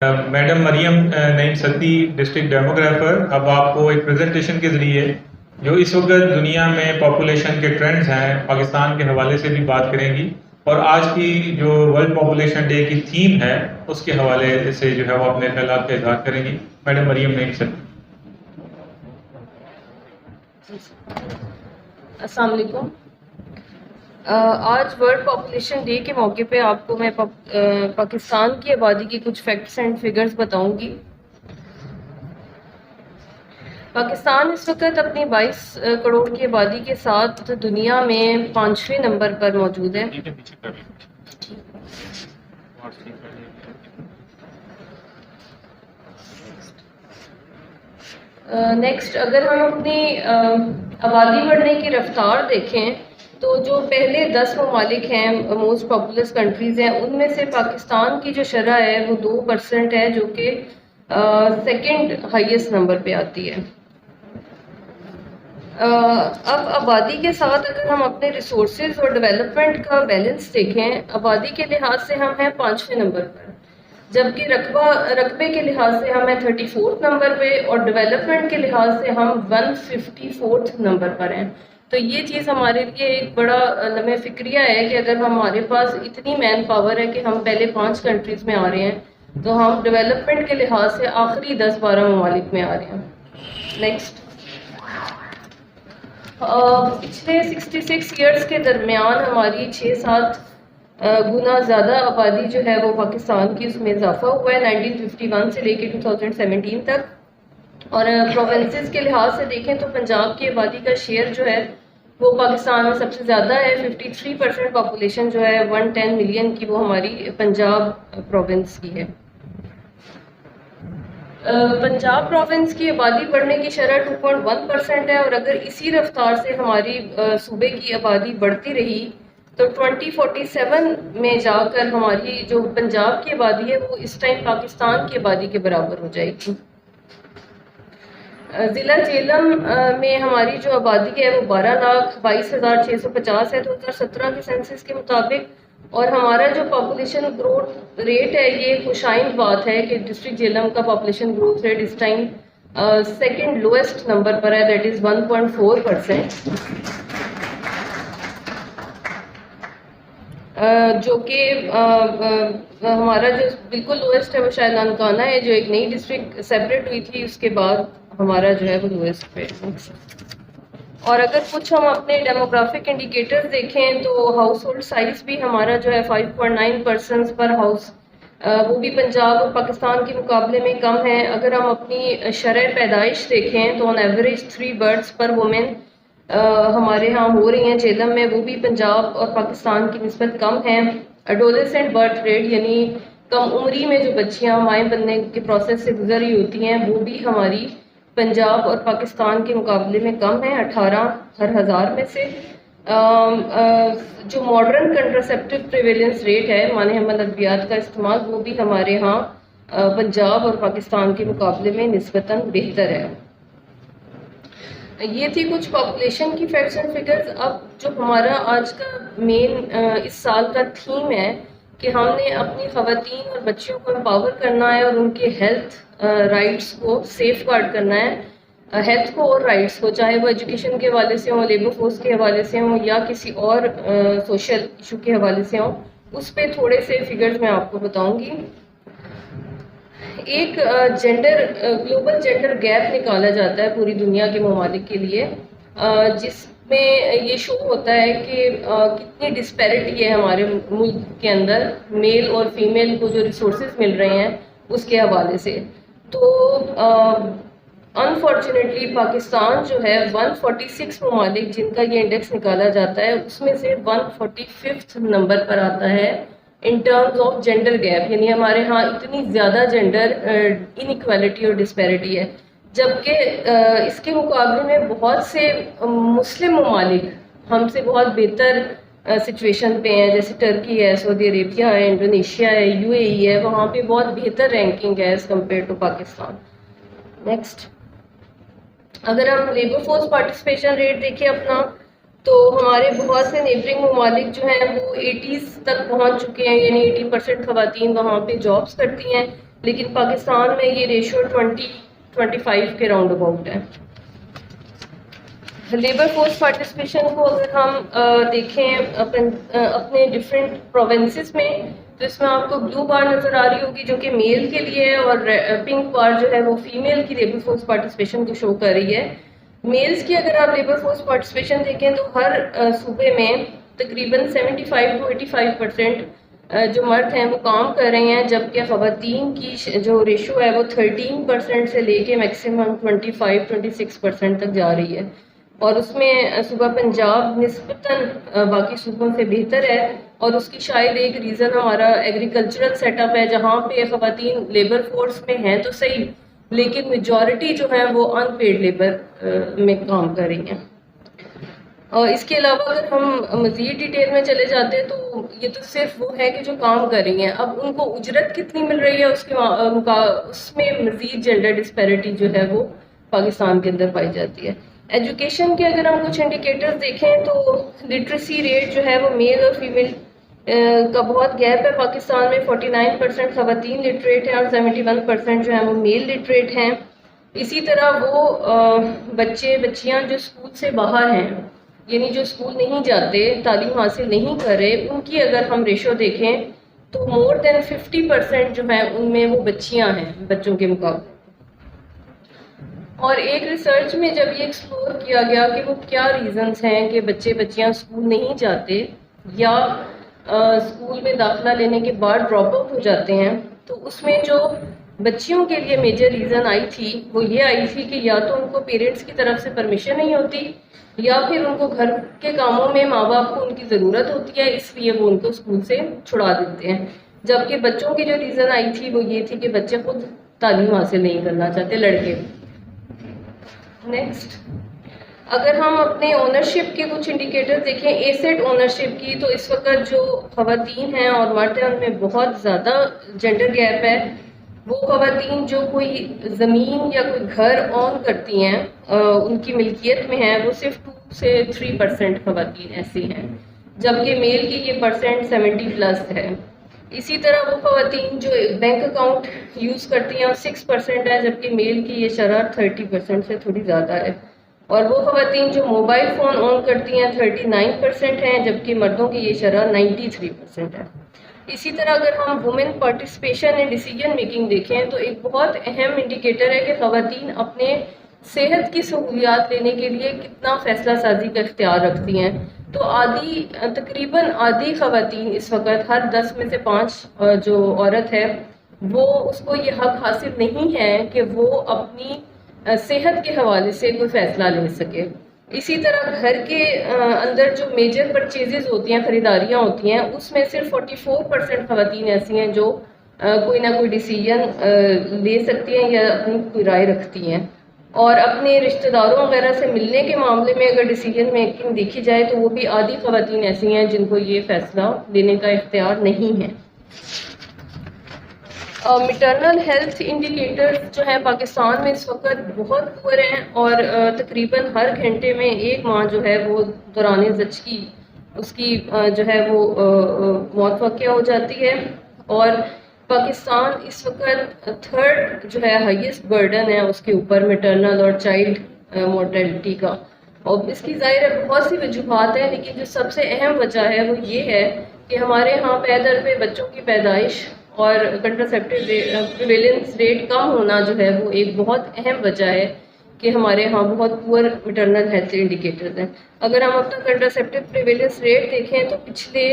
Madam مریم نعیم صدی district ڈیموگرافر اب آپ کو ایک پریزنٹیشن کے ذریعے جو اس وقت دنیا میں پاپولیشن کے ٹرینڈز ہیں پاکستان کے حوالے سے بھی بات کریں گی، اور آج کی جو ورلڈ پاپولیشن ڈے کی تھیم ہے اس کے حوالے سے جو ہے وہ اپنے خیالات کا اظہار کریں گی۔ میڈم مریم نعیم صدی۔ السلام علیکم۔ آج ورلڈ پاپولیشن ڈے کے موقع پہ آپ کو میں پاکستان کی آبادی کی کچھ فیکٹس اینڈ فگرز بتاؤں گی۔ پاکستان اس وقت اپنی 22 کروڑ کی آبادی کے ساتھ دنیا میں 5ویں نمبر پر موجود ہے۔ نیکسٹ، اگر ہم اپنی آبادی بڑھنے کی رفتار دیکھیں تو جو پہلے 10 ممالک ہیں موسٹ پاپولس کنٹریز ہیں، ان میں سے پاکستان کی جو شرح ہے وہ 2% ہے، جو کہ سیکنڈ ہائیسٹ نمبر پہ آتی ہے۔ اب آبادی کے ساتھ اگر ہم اپنے ریسورسز اور ڈیولپمنٹ کا بیلنس دیکھیں، آبادی کے لحاظ سے ہم ہیں 5ویں نمبر پر، جبکہ رقبے کے لحاظ سے ہم ہیں 34 نمبر پہ، اور ڈیولپمنٹ کے لحاظ سے ہم 154 نمبر پر ہیں۔ تو یہ چیز ہمارے لیے ایک بڑا لمحہ فکریہ ہے کہ اگر ہمارے پاس اتنی مین پاور ہے کہ ہم پہلے 5 کنٹریز میں آ رہے ہیں، تو ہم ڈیولپمنٹ کے لحاظ سے آخری 10-12 ممالک میں آ رہے ہیں۔ نیکسٹ، پچھلے 66 ایئرس کے درمیان ہماری 6-7 گنا زیادہ آبادی جو ہے وہ پاکستان کی، اس میں اضافہ ہوا ہے 1951 سے لے کے 2017 تک۔ اور پروونسز کے لحاظ سے دیکھیں تو پنجاب کی آبادی کا شیئر جو ہے وہ پاکستان میں سب سے زیادہ ہے، 53% پاپولیشن جو ہے 110 ملین کی وہ ہماری پنجاب پروونس کی ہے۔ پنجاب پروونس کی آبادی بڑھنے کی شرح 2.1% ہے، اور اگر اسی رفتار سے ہماری صوبے کی آبادی بڑھتی رہی تو 2047 میں جا کر ہماری جو پنجاب کی آبادی ہے وہ اس ٹائم پاکستان کی آبادی کے برابر ہو جائے گی۔ ضلع جہلم میں ہماری جو آبادی ہے وہ 12,22,650 ہے 2017 کے سینسس کے مطابق، اور ہمارا جو پاپولیشن گروتھ ریٹ ہے یہ خوشائند بات ہے کہ ڈسٹرکٹ جہلم کا پاپولیشن گروتھ ریٹ اس ٹائم سیکنڈ لوئسٹ نمبر پر ہے، دیٹ از 1.4%، جو کہ ہمارا جو بالکل لوئسٹ ہے وہ شاید نانکانہ ہے، جو ایک نئی ڈسٹرکٹ سیپریٹ ہوئی تھی اس کے بعد ہمارا جو ہے وہ لوئسٹ پہ۔ اور اگر کچھ ہم اپنے ڈیموگرافک انڈیکیٹرز دیکھیں تو ہاؤس ہولڈ سائز بھی ہمارا جو ہے 5.9 پرسنس پر ہاؤس، وہ بھی پنجاب اور پاکستان کے مقابلے میں کم ہے۔ اگر ہم اپنی شرح پیدائش دیکھیں تو on average 3 births per woman ہمارے ہاں ہو رہی ہیں جہلم میں، وہ بھی پنجاب اور پاکستان کی نسبت کم ہیں۔ ایڈولسنٹ برتھ ریٹ یعنی کم عمری میں جو بچیاں مائیں بننے کے پروسیس سے گزر رہی ہوتی ہیں، وہ بھی ہماری پنجاب اور پاکستان کے مقابلے میں کم ہے، 18 ہر 1000 میں سے۔ جو ماڈرن کنٹراسیپٹیو پریویلنس ریٹ ہے، مانے حمل ادویات کا استعمال، وہ بھی ہمارے ہاں پنجاب اور پاکستان کے مقابلے میں نسبتاً بہتر ہے۔ یہ تھی کچھ پاپولیشن کی فیکٹس اینڈ فگرز۔ اب جو ہمارا آج کا مین اس سال کا تھیم ہے کہ ہم نے اپنی خواتین اور بچیوں کو امپاور کرنا ہے اور ان کے ہیلتھ رائٹس کو سیف گارڈ کرنا ہے، ہیلتھ کو اور رائٹس کو، چاہے وہ ایجوکیشن کے حوالے سے ہوں، لیبر فورس کے حوالے سے ہوں، یا کسی اور سوشل ایشو کے حوالے سے ہوں۔ اس پہ تھوڑے سے فگرز میں آپ کو بتاؤں گی۔ ایک گلوبل جینڈر گیپ نکالا جاتا ہے پوری دنیا کے ممالک کے لیے، جس میں یہ شو ہوتا ہے کہ کتنی ڈسپیرٹی ہے ہمارے ملک کے اندر میل اور فیمیل کو جو ریسورسز مل رہے ہیں اس کے حوالے سے۔ تو انفارچونیٹلی پاکستان جو ہے 146 ممالک جن کا یہ انڈیکس نکالا جاتا ہے اس میں سے 145 نمبر پر آتا ہے in terms of gender gap, یعنی ہمارے ہاں اتنی زیادہ جینڈر انیکویلٹی اور ڈسپیرٹی ہے، جبکہ اس کے مقابلے میں بہت سے مسلم ممالک ہم سے بہت بہتر سچویشن پہ ہیں، جیسے ٹرکی ہے، سعودی عربیہ ہے، انڈونیشیا ہے، UAE ہے، وہاں پہ بہت بہتر رینکنگ ہے as compare to Pakistan. Next, اگر ہم لیبر فورس پارٹیسپیشن ریٹ دیکھیں اپنا، تو ہمارے بہت سے نیبرنگ ممالک جو ہیں وہ 80s تک پہنچ چکے ہیں، یعنی 80% خواتین وہاں پہ جابس کرتی ہیں، لیکن پاکستان میں یہ ریشو 20-25 کے راؤنڈ اباؤٹ ہے. لیبر فورس پارٹیسپیشن کو اگر ہم دیکھیں اپنے ڈفرینٹ پروونسز میں، تو اس میں آپ کو بلو بار نظر آ رہی ہوگی جو کہ میل کے لیے ہے، اور پنک بار جو ہے وہ فیمیل کی لیبر فورس پارٹیسپیشن کو شو کر رہی ہے. میلز کی اگر آپ لیبر فورس پارٹیسپیشن دیکھیں تو ہر صوبے میں تقریباً 75 to 85% جو مرد ہیں وہ کام کر رہے ہیں، جبکہ خواتین کی جو ریشو ہے وہ 13% سے لے کے میکسیمم 25-26% تک جا رہی ہے. اور اس میں صوبہ پنجاب نسبتاً باقی صوبوں سے بہتر ہے، اور اس کی شاید ایک ریزن ہمارا ایگریکلچرل سیٹ اپ ہے، جہاں پہ خواتین لیبر فورس میں ہیں تو صحیح، لیکن میجورٹی جو ہے وہ ان پیڈ لیبر میں کام کر رہی ہیں. اور اس کے علاوہ اگر ہم مزید ڈیٹیل میں چلے جاتے ہیں تو یہ تو صرف وہ ہے کہ جو کام کر رہی ہیں. اب ان کو اجرت کتنی مل رہی ہے اس میں مزید جینڈر ڈسپیرٹی جو ہے وہ پاکستان کے اندر پائی جاتی ہے. ایجوکیشن کے اگر ہم کچھ انڈیکیٹرز دیکھیں تو لٹریسی ریٹ جو ہے وہ میل اور فیمیل کا بہت گیپ ہے. پاکستان میں 49% خواتین لٹریٹ ہیں اور 71% جو ہیں وہ میل لٹریٹ ہیں. اسی طرح وہ بچیاں جو اسکول سے باہر ہیں، یعنی جو اسکول نہیں جاتے، تعلیم حاصل نہیں کر رہے، ان کی اگر ہم ریشو دیکھیں تو مور دین 50% جو ہے ان میں وہ بچیاں ہیں بچوں کے مقابلے. اور ایک ریسرچ میں جب یہ ایکسپلور کیا گیا کہ وہ کیا ریزنز ہیں کہ بچیاں اسکول نہیں جاتے یا اسکول میں داخلہ لینے کے بعد ڈراپ آؤٹ ہو جاتے ہیں، تو اس میں جو بچیوں کے لیے میجر ریزن آئی تھی وہ یہ آئی تھی کہ یا تو ان کو پیرنٹس کی طرف سے پرمیشن نہیں ہوتی، یا پھر ان کو گھر کے کاموں میں ماں باپ کو ان کی ضرورت ہوتی ہے، اس لیے وہ ان کو اسکول سے چھڑا دیتے ہیں. جبکہ بچوں کی جو ریزن آئی تھی وہ یہ تھی کہ بچے خود تعلیم حاصل نہیں کرنا چاہتے، لڑکے. نیکسٹ، اگر ہم اپنے اونرشپ کے کچھ انڈیکیٹر دیکھیں ایسٹ اونرشپ کی، تو اس وقت جو خواتین ہیں اور مرد ہیں ان میں بہت زیادہ جینڈر گیپ ہے. وہ خواتین جو کوئی زمین یا کوئی گھر اون کرتی ہیں ان کی ملکیت میں ہیں، وہ صرف 2 سے 3% خواتین ایسی ہیں، جبکہ میل کی یہ پرسنٹ 70+ ہے. اسی طرح وہ خواتین جو بینک اکاؤنٹ یوز کرتی ہیں 6% ہے، جبکہ میل کی یہ شرح 30% سے تھوڑی زیادہ ہے. اور وہ خواتین جو موبائل فون آن کرتی ہیں 39% ہیں، جبکہ مردوں کی یہ شرح 93% ہے. اسی طرح اگر ہم women participation in decision making دیکھیں تو ایک بہت اہم انڈیکیٹر ہے کہ خواتین اپنے صحت کی سہولیات لینے کے لیے کتنا فیصلہ سازی کا اختیار رکھتی ہیں. تو تقریباً آدھی خواتین اس وقت، ہر 10 میں سے 5 جو عورت ہے وہ اس کو یہ حق حاصل نہیں ہے کہ وہ اپنی صحت کے حوالے سے کوئی فیصلہ لے سکے. اسی طرح گھر کے اندر جو میجر پرچیزز ہوتی ہیں، خریداریاں ہوتی ہیں، اس میں صرف 44% خواتین ایسی ہیں جو کوئی نہ کوئی ڈیسیجن لے سکتی ہیں یا اپنی کوئی رائے رکھتی ہیں. اور اپنے رشتہ داروں وغیرہ سے ملنے کے معاملے میں اگر ڈیسیجن میکنگ دیکھی جائے تو وہ بھی آدھی خواتین ایسی ہیں جن کو یہ فیصلہ لینے کا اختیار نہیں ہے. میٹرنل ہیلتھ انڈیکیٹرز جو ہیں پاکستان میں اس وقت بہت پور ہیں، اور تقریباً ہر گھنٹے میں ایک ماں جو ہے وہ دوران زچگی اس کی جو ہے وہ موت واقع ہو جاتی ہے. اور پاکستان اس وقت 3rd جو ہے ہائیسٹ برڈن ہے اس کے اوپر میٹرنل اور چائلڈ مورٹیلٹی کا. اور اس کی ظاہر ہے بہت سی وجوہات ہیں، لیکن جو سب سے اہم وجہ ہے وہ یہ ہے کہ ہمارے ہاں پیدل پہ بچوں کی پیدائش اور کنٹراسیپٹیو پریویلنس ریٹ کم ہونا جو ہے وہ ایک بہت اہم وجہ ہے کہ ہمارے ہاں بہت پور میٹرنل ہیلتھ انڈیکیٹرز ہیں. اگر ہم اپنا کنٹراسیپٹیو پریویلنس ریٹ دیکھیں تو پچھلے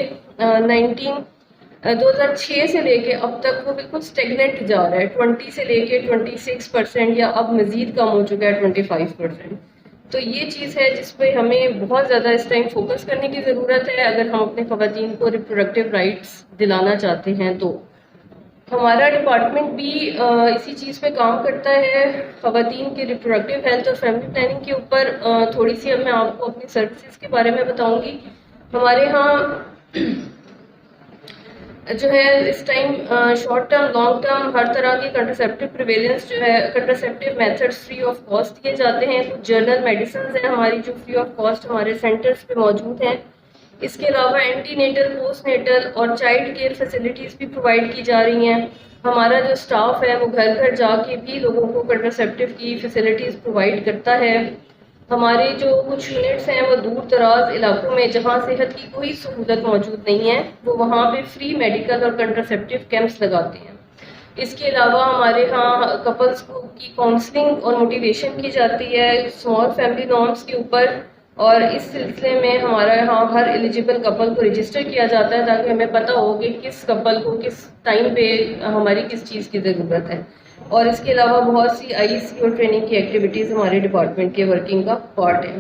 2006 سے لے کے اب تک وہ بالکل اسٹیگننٹ جا رہا ہے، 20 سے لے کے 26% یا اب مزید کم ہو چکا ہے 25%. تو یہ چیز ہے جس پہ ہمیں بہت زیادہ اس ٹائم فوکس کرنے کی ضرورت ہے اگر ہم اپنے خواتین کو ریپروڈکٹیو رائٹس دلانا چاہتے ہیں. تو ہمارا ڈپارٹمنٹ بھی اسی چیز پہ کام کرتا ہے، خواتین کی ریپروڈکٹیو ہیلتھ اور فیملی پلاننگ کے اوپر. تھوڑی سی اب میں آپ کو اپنی سروسز کے بارے میں بتاؤں گی. ہمارے ہاں جو ہے اس time short term long term ہر طرح کی کنٹراسیپٹیو پریویلنس جو ہے contraceptive methods free of cost دیے جاتے ہیں. کچھ جرنل میڈیسنز ہیں ہماری جو فری آف کاسٹ ہمارے سینٹرز پہ موجود ہیں. اس کے علاوہ اینٹی نیٹل، پوسٹ نیٹل اور چائلڈ کیئر فیسلٹیز بھی پرووائڈ کی جا رہی ہیں. ہمارا جو اسٹاف ہے وہ گھر گھر جا کے بھی لوگوں کو کنٹرسیپٹیو کی فیسلٹیز پرووائڈ کرتا ہے. ہمارے جو کچھ یونٹس ہیں وہ دور دراز علاقوں میں جہاں صحت کی کوئی سہولت موجود نہیں ہے وہ وہاں پہ فری میڈیکل اور کنٹرسیپٹیو کیمپس لگاتے ہیں. اس کے علاوہ ہمارے ہاں کپلس کی کاؤنسلنگ اور موٹیویشن کی جاتی ہے اسمال فیملی نارمس کے اوپر، اور اس سلسلے میں ہمارے یہاں ہر ایلیجیبل کپل کو رجسٹر کیا جاتا ہے تاکہ ہمیں پتہ ہو کہ کس کپل کو کس ٹائم پہ ہماری کس چیز کی ضرورت ہے. اور اس کے علاوہ بہت سی آئی سی اور ٹریننگ کی ایکٹیویٹیز ہمارے ڈپارٹمنٹ کے ورکنگ کا پارٹ ہے.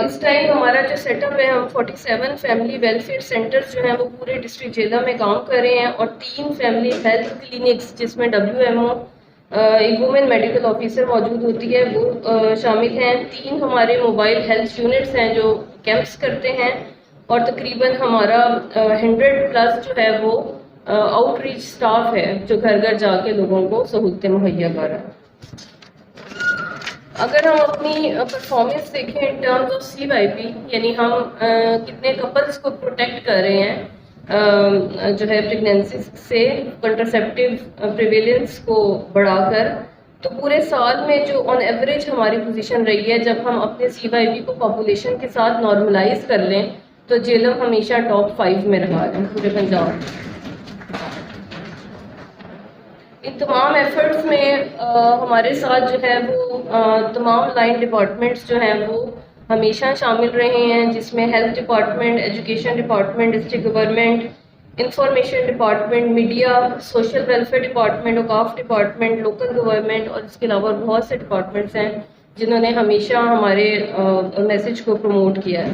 اس ٹائم ہمارا جو سیٹ اپ ہے، ہم 47 فیملی ویلفیئر سینٹرز جو ہیں وہ پورے ڈسٹرکٹ جیلہ میں کام کر رہے ہیں، اور 3 فیملی ہیلتھ کلینکس جس میں WMO ایک وومن میڈیکل آفیسر موجود ہوتی ہے وہ شامل ہیں. 3 ہمارے موبائل ہیلتھ یونٹس ہیں جو کیمپس کرتے ہیں، اور تقریباً ہمارا 100+ جو ہے وہ آؤٹ ریچ اسٹاف ہے جو گھر گھر جا کے لوگوں کو سہولتیں مہیا کر رہا ہے. اگر ہم اپنی پرفارمنس دیکھیں ان ٹرمز آف CYP، یعنی ہم کتنے کپلس کو پروٹیکٹ کر رہے ہیں جو ہے پریگنینسی سے کنٹرسیپٹیو پریویلنس کو بڑھا کر، تو پورے سال میں جو آن ایوریج ہماری پوزیشن رہی ہے جب ہم اپنے CYP کو پاپولیشن کے ساتھ نارملائز کر لیں تو جیلم ہمیشہ ٹاپ 5 میں رہا ہے پورے پنجاب میں. ان تمام ایفرٹس میں ہمارے ساتھ جو ہے وہ تمام لائن ڈپارٹمنٹس جو ہیں وہ ہمیشہ شامل رہے ہیں، جس میں health department, education department, district government, information department, media, social welfare department, اوقاف ڈپارٹمنٹ، لوکل گورنمنٹ، اور اس کے علاوہ بہت سے ڈپارٹمنٹس ہیں جنہوں نے ہمیشہ ہمارے میسج کو پروموٹ کیا ہے.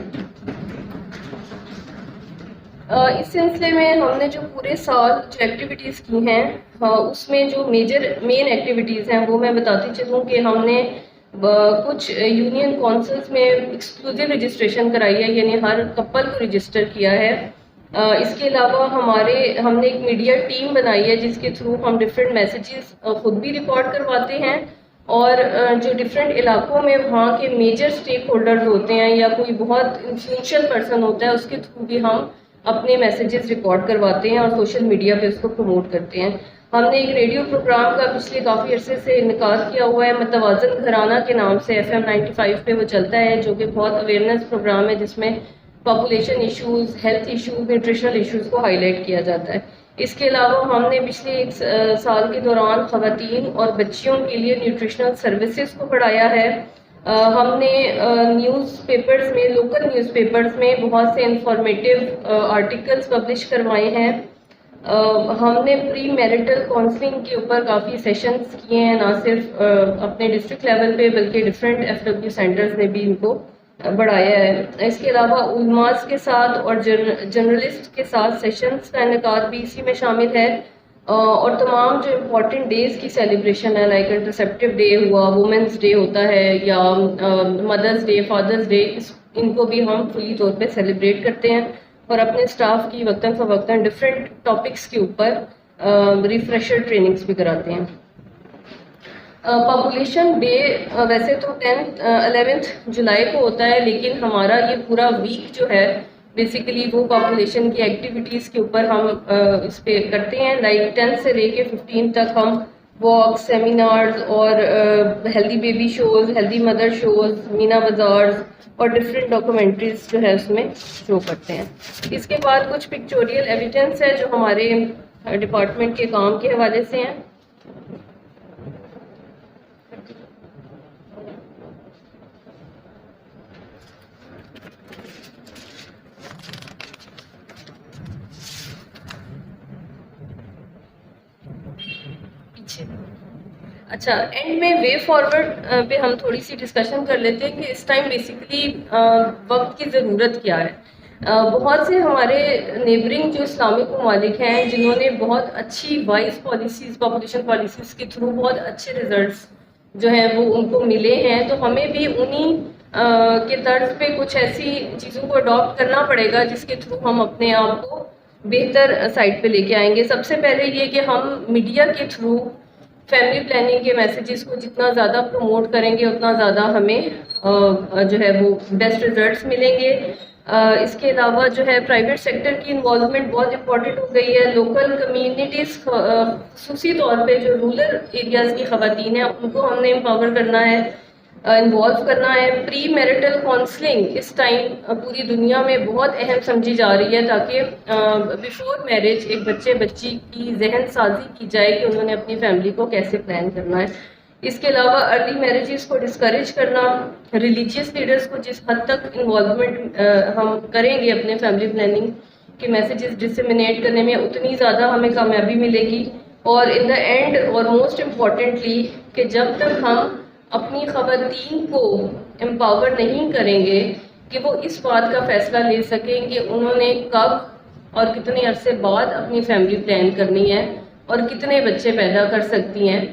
اس سلسلے میں ہم نے جو پورے سال جو ایکٹیویٹیز کی ہیں اس میں جو مین ایکٹیویٹیز ہیں وہ میں بتاتی چلوں کہ ہم نے کچھ یونین کونسلز میں ایکسکلوزیو رجسٹریشن کرائی ہے، یعنی ہر کپل کو رجسٹر کیا ہے. اس کے علاوہ ہم نے ایک میڈیا ٹیم بنائی ہے جس کے تھرو ہم ڈفرینٹ میسیجز خود بھی ریکارڈ کرواتے ہیں، اور جو ڈفرینٹ علاقوں میں وہاں کے میجر اسٹیک ہولڈرز ہوتے ہیں یا کوئی بہت انفلوئنشل پرسن ہوتا ہے اس کے تھرو بھی ہم اپنے میسیجز ریکارڈ کرواتے ہیں اور سوشل میڈیا پہ اس کو پروموٹ کرتے ہیں. ہم نے ایک ریڈیو پروگرام کا پچھلے کافی عرصے سے انعقاد کیا ہوا ہے متوازن گھرانہ کے نام سے، FM 95 پہ وہ چلتا ہے، جو کہ بہت اویئرنیس پروگرام ہے جس میں population issues, health issues, nutritional issues کو ہائی لائٹ کیا جاتا ہے. اس کے علاوہ ہم نے پچھلے 1 سال کے دوران خواتین اور بچیوں کے لیے نیوٹریشنل سروسز کو بڑھایا ہے. ہم نے نیوز پیپرز میں، لوکل نیوز پیپرز میں بہت سے انفارمیٹیو آرٹیکلز پبلش کروائے ہیں. ہم نے پری میرٹل کاؤنسلنگ کے اوپر کافی سیشنز کیے ہیں، نہ صرف اپنے ڈسٹرکٹ لیول پہ بلکہ ڈفرینٹ FW سینٹرز نے بھی ان کو بڑھایا ہے. اس کے علاوہ علماء کے ساتھ اور جرنلسٹ کے ساتھ سیشنز کا انعقاد بھی اسی میں شامل ہے. اور تمام جو امپورٹنٹ ڈیز کی سیلیبریشن ہے، لائک انٹرسیپٹیو ڈے ہوا، وومنس ڈے ہوتا ہے، یا مدرس ڈے، فادرس ڈے، ان کو بھی ہم فلی طور پہ سیلیبریٹ کرتے ہیں اور اپنے اسٹاف کی وقتاً فوقتاً ڈفرینٹ ٹاپکس کے اوپر ریفریشر ٹریننگس بھی کراتے ہیں. پاپولیشن ڈے ویسے تو 11 جولائی کو ہوتا ہے، لیکن ہمارا یہ پورا ویک جو ہے بیسیکلی وہ پاپولیشن کی ایکٹیویٹیز کے اوپر ہم اس پہ کرتے ہیں. لائک 10 سے لے کے 15 تک ہم واک، سیمینارز اور healthy baby shows, healthy mother shows, Meena bazaars اور ڈفرینٹ ڈاکومنٹریز جو ہے اس میں شو کرتے ہیں. اس کے بعد کچھ پکچوریل ایویڈنس ہے جو ہمارے ڈپارٹمنٹ کے کام کے حوالے سے ہیں. اچھا، اینڈ میں وے فارورڈ پہ ہم تھوڑی سی ڈسکشن کر لیتے ہیں کہ اس ٹائم بیسیکلی وقت کی ضرورت کیا ہے. بہت سے ہمارے نیبرنگ جو اسلامک ممالک ہیں جنہوں نے بہت اچھی وائز پالیسیز، پاپولیشن پالیسیز کے تھرو بہت اچھے ریزلٹس جو ہیں وہ ان کو ملے ہیں، تو ہمیں بھی انہی کے طرز پہ کچھ ایسی چیزوں کو اڈاپٹ کرنا پڑے گا جس کے تھرو ہم اپنے آپ کو بہتر سائٹ پہ لے کے آئیں گے. سب سے پہلے یہ کہ ہم میڈیا کے تھرو فیملی پلاننگ کے میسیجز کو جتنا زیادہ پروموٹ کریں گے اتنا زیادہ ہمیں جو ہے وہ بیسٹ ریزلٹس ملیں گے. اس کے علاوہ جو ہے پرائیویٹ سیکٹر کی انوالومنٹ بہت امپورٹنٹ ہو گئی ہے. لوکل کمیونٹیز خصوصی طور پہ جو رورل ایریاز کی خواتین ہیں ان کو ہم نے امپاور کرنا ہے, انوالو کرنا ہے. پری میرٹل کاؤنسلنگ اس ٹائم پوری دنیا میں بہت اہم سمجھی جا رہی ہے تاکہ بیفور میرج ایک بچے بچی کی ذہن سازی کی جائے کہ انہوں نے اپنی فیملی کو کیسے پلان کرنا ہے. اس کے علاوہ ارلی میرجز کو ڈسکریج کرنا, ریلیجیس لیڈرز کو جس حد تک انوالومنٹ ہم کریں گے اپنے فیملی پلاننگ کے میسیجز ڈسیمینیٹ کرنے میں اتنی زیادہ ہمیں کامیابی ملے گی. اور ان دا اینڈ اور موسٹ امپورٹنٹلی کہ جب تک ہم اپنی خواتین کو امپاور نہیں کریں گے کہ وہ اس بات کا فیصلہ لے سکیں کہ انہوں نے کب اور کتنے عرصے بعد اپنی فیملی پلان کرنی ہے اور کتنے بچے پیدا کر سکتی ہیں,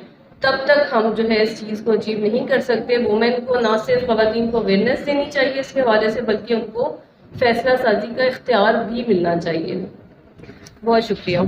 تب تک ہم جو ہے اس چیز کو اچیو نہیں کر سکتے. وومن کو نہ صرف خواتین کو اویئرنیس دینی چاہیے اس کے حوالے سے بلکہ ان کو فیصلہ سازی کا اختیار بھی ملنا چاہیے. بہت شکریہ.